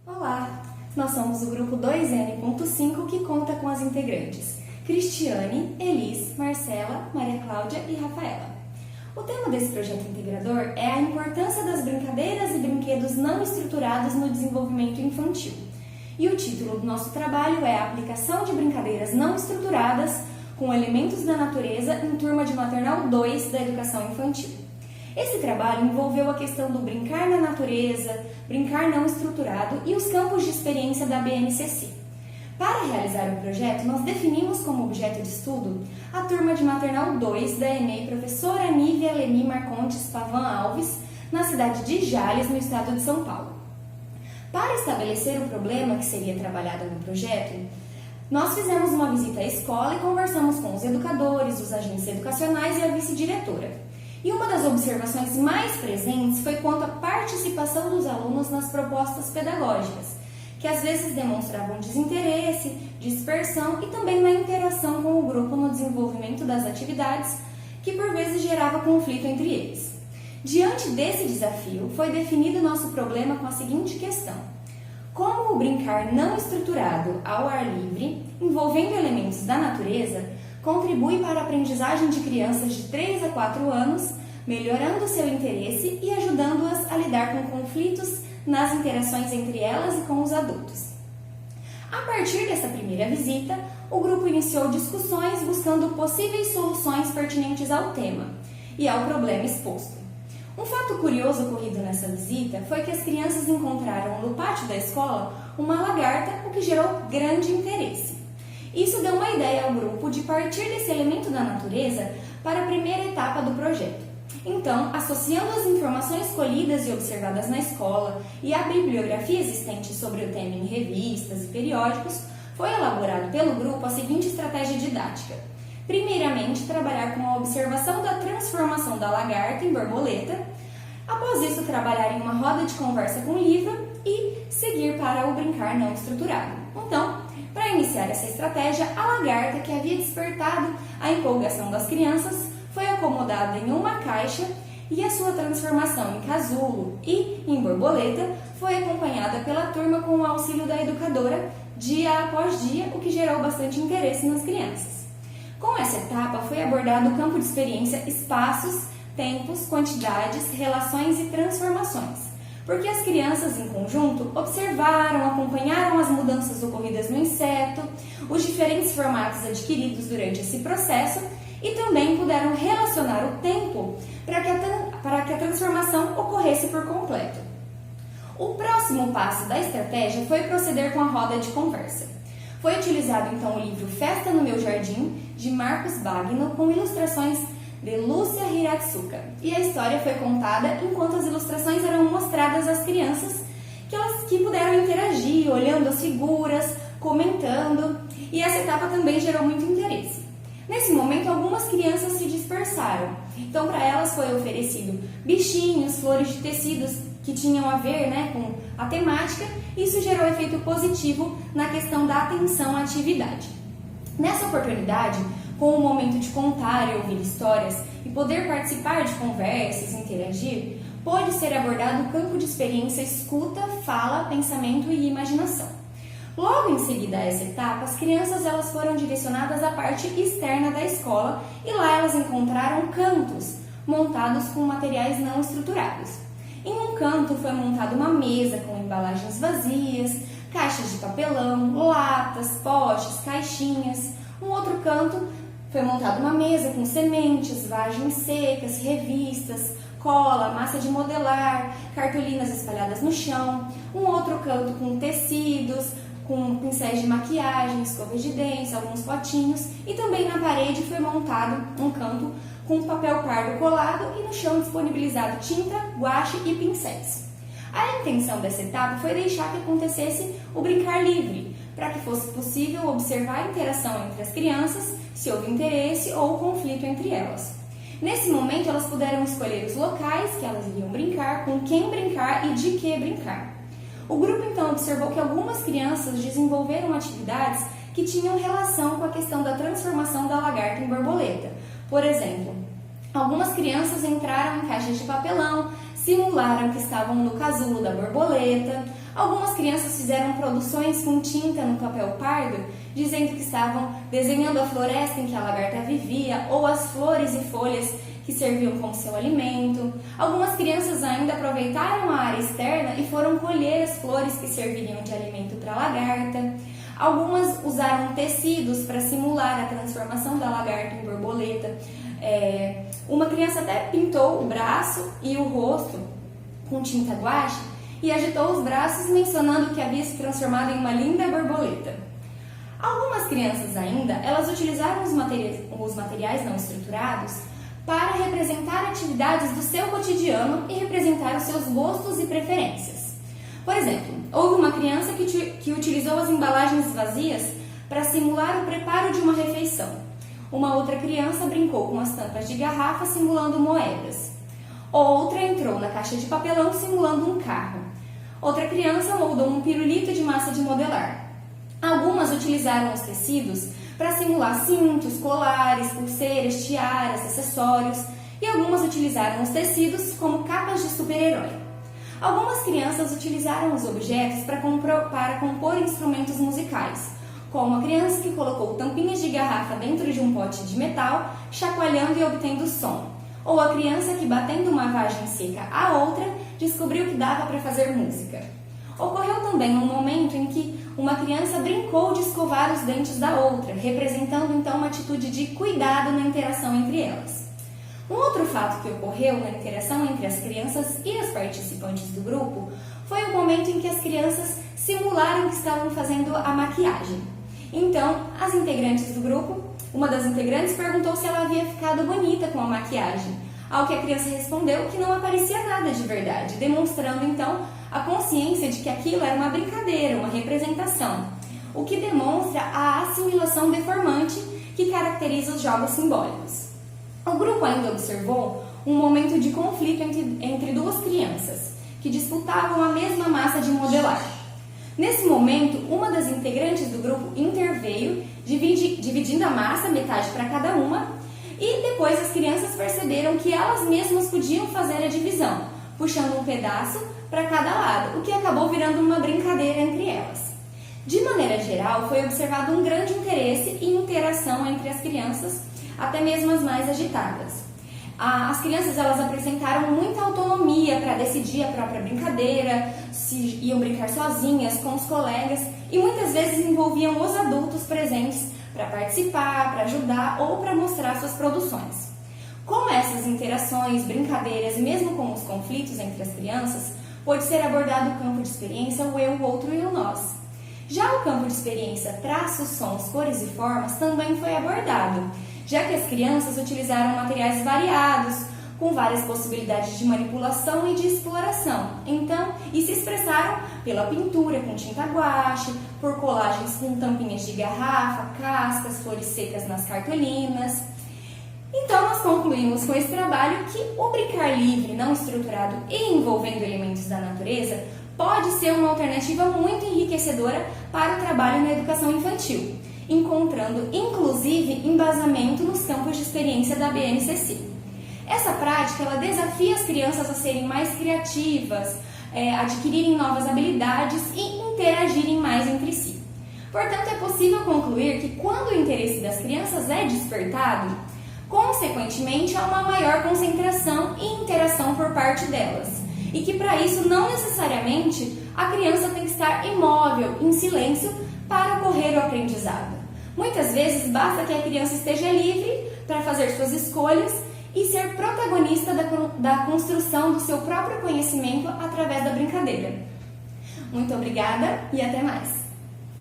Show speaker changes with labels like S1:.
S1: Olá, nós somos o grupo 2N.5 que conta com as integrantes Cristiane, Elis, Marcela, Maria Cláudia e Rafaela. O tema desse projeto integrador é a importância das brincadeiras e brinquedos não estruturados no desenvolvimento infantil. E o título do nosso trabalho é a aplicação de brincadeiras não estruturadas com elementos da natureza em turma de maternal 2 da educação infantil. Esse trabalho envolveu a questão do brincar na natureza, brincar não estruturado e os campos de experiência da BNCC. Para realizar o projeto, nós definimos como objeto de estudo a turma de maternal 2 da EMEI Professora Nívia Leni Marcontes Pavan Alves, na cidade de Jales, no estado de São Paulo. Para estabelecer o problema que seria trabalhado no projeto, nós fizemos uma visita à escola e conversamos com os educadores, os agentes educacionais e a vice-diretora. E uma das observações mais presentes foi quanto à participação dos alunos nas propostas pedagógicas, que às vezes demonstravam desinteresse, dispersão e também na interação com o grupo no desenvolvimento das atividades, que por vezes gerava conflito entre eles. Diante desse desafio, foi definido nosso problema com a seguinte questão: como o brincar não estruturado ao ar livre, envolvendo elementos da natureza, contribui para a aprendizagem de crianças de 3 a 4 anos, melhorando seu interesse e ajudando-as a lidar com conflitos nas interações entre elas e com os adultos. A partir dessa primeira visita, o grupo iniciou discussões buscando possíveis soluções pertinentes ao tema e ao problema exposto. Um fato curioso ocorrido nessa visita foi que as crianças encontraram no pátio da escola uma lagarta, o que gerou grande interesse. Isso deu uma ideia ao grupo de partir desse elemento da natureza para a primeira etapa do projeto. Então, associando as informações colhidas e observadas na escola e a bibliografia existente sobre o tema em revistas e periódicos, foi elaborado pelo grupo a seguinte estratégia didática. Primeiramente, trabalhar com a observação da transformação da lagarta em borboleta. Após isso, trabalhar em uma roda de conversa com o livro e seguir para o brincar não estruturado. Então, para iniciar essa estratégia, a lagarta, que havia despertado a empolgação das crianças, foi acomodada em uma caixa e a sua transformação em casulo e em borboleta foi acompanhada pela turma com o auxílio da educadora dia após dia, o que gerou bastante interesse nas crianças. Com essa etapa foi abordado o campo de experiência espaços, tempos, quantidades, relações e transformações, porque as crianças em conjunto observaram, acompanharam as mudanças ocorridas no inseto, os diferentes formatos adquiridos durante esse processo e também puderam relacionar o tempo para que a transformação ocorresse por completo. O próximo passo da estratégia foi proceder com a roda de conversa. Foi utilizado então o livro Festa no Meu Jardim, de Marcos Bagno, com ilustrações de Lúcia Hiratsuka. E a história foi contada enquanto as ilustrações eram mostradas às crianças, que puderam interagir, olhando as figuras, comentando, e essa etapa também gerou muito interesse. Nesse momento, algumas crianças se dispersaram, então para elas foi oferecido bichinhos, flores de tecidos que tinham a ver com a temática, e isso gerou efeito positivo na questão da atenção à atividade. Nessa oportunidade, com o momento de contar e ouvir histórias e poder participar de conversas, interagir, pode ser abordado o campo de experiência escuta, fala, pensamento e imaginação. Logo em seguida a essa etapa, as crianças elas foram direcionadas à parte externa da escola e lá elas encontraram cantos montados com materiais não estruturados. Em um canto foi montada uma mesa com embalagens vazias, caixas de papelão, latas, potes, caixinhas. Um outro canto foi montada uma mesa com sementes, vagens secas, revistas, cola, massa de modelar, cartolinas espalhadas no chão. Um outro canto com tecidos, com pincéis de maquiagem, escovas de dentes, alguns potinhos. E também na parede foi montado um canto com papel pardo colado e no chão disponibilizado tinta, guache e pincéis. A intenção dessa etapa foi deixar que acontecesse o brincar livre, para que fosse possível observar a interação entre as crianças, se houve interesse ou conflito entre elas. Nesse momento, elas puderam escolher os locais que elas iriam brincar, com quem brincar e de que brincar. O grupo então observou que algumas crianças desenvolveram atividades que tinham relação com a questão da transformação da lagarta em borboleta. Por exemplo, algumas crianças entraram em caixas de papelão, simularam que estavam no casulo da borboleta. Algumas crianças fizeram produções com tinta no papel pardo, dizendo que estavam desenhando a floresta em que a lagarta vivia ou as flores e folhas que serviam como seu alimento. Algumas crianças ainda aproveitaram a área externa e foram colher as flores que serviriam de alimento para a lagarta. Algumas usaram tecidos para simular a transformação da lagarta em borboleta. Uma criança até pintou o braço e o rosto com tinta guache e agitou os braços mencionando que havia se transformado em uma linda borboleta. Algumas crianças ainda, elas utilizaram os materiais não estruturados para representar atividades do seu cotidiano e representar os seus gostos e preferências. Por exemplo, houve uma criança que utilizou as embalagens vazias para simular o preparo de uma refeição. Uma outra criança brincou com as tampas de garrafa simulando moedas. Outra entrou na caixa de papelão simulando um carro. Outra criança moldou um pirulito de massa de modelar. Algumas utilizaram os tecidos para simular cintos, colares, pulseiras, tiaras, acessórios, e algumas utilizaram os tecidos como capas de super-herói. Algumas crianças utilizaram os objetos para compor instrumentos musicais, como a criança que colocou tampinhas de garrafa dentro de um pote de metal, chacoalhando e obtendo som, ou a criança que, batendo uma vagem seca à outra, descobriu que dava para fazer música. Ocorreu também um momento em que uma criança brincou de escovar os dentes da outra, representando então uma atitude de cuidado na interação entre elas. Um outro fato que ocorreu na interação entre as crianças e as participantes do grupo foi o momento em que as crianças simularam que estavam fazendo a maquiagem. Então, as integrantes do grupo, uma das integrantes perguntou se ela havia ficado bonita com a maquiagem, ao que a criança respondeu que não aparecia nada de verdade, demonstrando então a consciência de que aquilo era uma brincadeira, uma representação, o que demonstra a assimilação deformante que caracteriza os jogos simbólicos. O grupo ainda observou um momento de conflito entre duas crianças, que disputavam a mesma massa de modelar. Nesse momento, uma das integrantes do grupo interveio, dividindo a massa, metade para cada uma, e depois as crianças perceberam que elas mesmas podiam fazer a divisão, puxando um pedaço para cada lado, o que acabou virando uma brincadeira entre elas. De maneira geral, foi observado um grande interesse e interação entre as crianças, até mesmo as mais agitadas. As crianças elas apresentaram muita autonomia para decidir a própria brincadeira, se iam brincar sozinhas, com os colegas, e muitas vezes envolviam os adultos presentes para participar, para ajudar ou para mostrar suas produções. Com essas interações, brincadeiras e mesmo com os conflitos entre as crianças, pode ser abordado o campo de experiência o eu, o outro e o nós. Já o campo de experiência traços, sons, cores e formas também foi abordado, já que as crianças utilizaram materiais variados, com várias possibilidades de manipulação e de exploração. Então, e se expressaram pela pintura com tinta guache, por colagens com tampinhas de garrafa, cascas, flores secas nas cartolinas. Então, nós concluímos com esse trabalho que o brincar livre, não estruturado e envolvendo elementos da natureza pode ser uma alternativa muito enriquecedora para o trabalho na educação infantil, encontrando inclusive embasamento nos campos de experiência da BNCC. Essa prática ela desafia as crianças a serem mais criativas, adquirirem novas habilidades e interagirem mais entre si. Portanto, é possível concluir que quando o interesse das crianças é despertado, consequentemente há uma maior concentração e interação por parte delas. E que para isso não necessariamente a criança tem que estar imóvel, em silêncio, para ocorrer o aprendizado. Muitas vezes basta que a criança esteja livre para fazer suas escolhas e ser protagonista da construção do seu próprio conhecimento através da brincadeira. Muito obrigada e até mais!